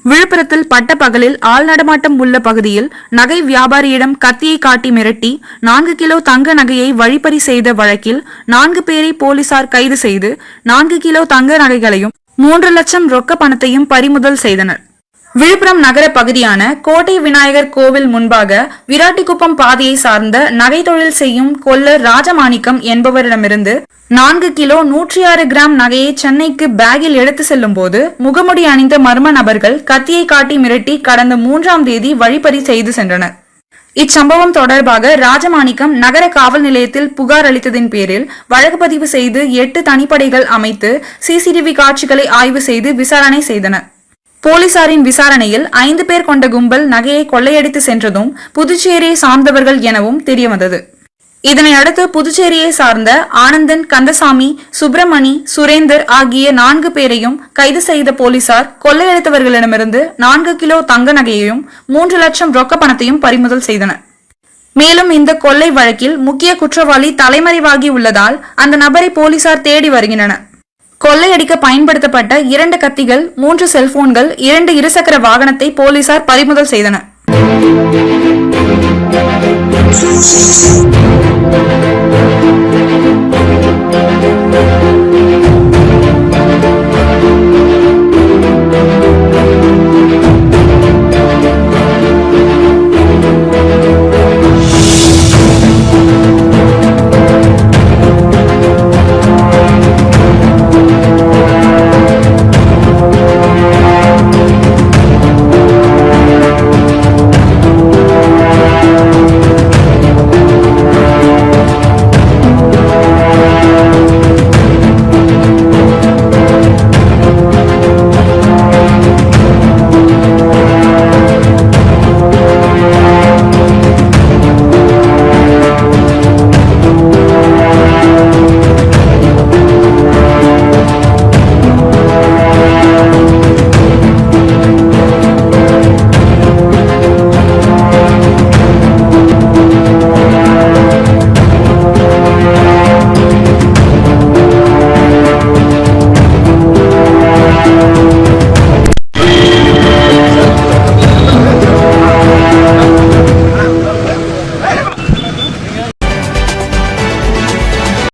விழுப்புரத்தில் பட்டப்பகலில் ஆள் நடமாட்டம் உள்ள பகுதியில் நகை வியாபாரியிடம் கத்தியை காட்டி மிரட்டி 4 கிலோ தங்க நகையை வழிப்பறி செய்த வழக்கில் 4 பேரை போலீசார் கைது செய்து 4 கிலோ தங்க நகைகளையும் 3 லட்சம் ரொக்க பணத்தையும் பறிமுதல் செய்தனர். விழுப்புரம் நகர பகுதியான கோட்டை விநாயகர் கோவில் முன்பாக விராட்டிக்குப்பம் பாதையை சார்ந்த நகை தொழில் செய்யும் கொல்லர் ராஜமாணிக்கம் என்பவரிடமிருந்து 4 கிலோ 106 கிராம் நகையை சென்னைக்கு பேக்கில் எடுத்து செல்லும் போது முகமுடி அணிந்த மர்ம நபர்கள் கத்தியை காட்டி மிரட்டி கடந்த 3ஆம் தேதி வழிப்பறி செய்து சென்றனர். இச்சம்பவம் தொடர்பாக ராஜமாணிக்கம் நகர காவல் நிலையத்தில் புகார் அளித்ததின் பேரில் வழக்கு பதிவு செய்து 8 தனிப்படைகள் அமைத்து சிசிடிவி காட்சிகளை ஆய்வு செய்து விசாரணை செய்தனர். போலீசாரின் விசாரணையில் 5 பேர் கொண்ட கும்பல் நகையை கொள்ளையடித்து சென்றதும் புதுச்சேரியை சார்ந்தவர்கள் எனவும் தெரியவந்தது. இதனை அடுத்து புதுச்சேரியை சார்ந்த ஆனந்தன், கந்தசாமி, சுப்பிரமணி, சுரேந்தர் ஆகிய 4 பேரையும் கைது செய்த போலீசார் கொள்ளையடித்தவர்களிடமிருந்து 4 கிலோ தங்க நகையையும் 3 லட்சம் ரொக்க பணத்தையும் பறிமுதல் செய்தனர். மேலும் இந்த கொள்ளை வழக்கில் முக்கிய குற்றவாளி தலைமறைவாகி உள்ளதால் அந்த நபரை போலீசார் தேடி வருகின்றனர். கொள்ளையடிக்க பயன்படுத்தப்பட்ட 2 கத்திகள், 3 செல்போன்கள், 2 இருசக்கர வாகனத்தை போலீசார் பறிமுதல் செய்தனர்.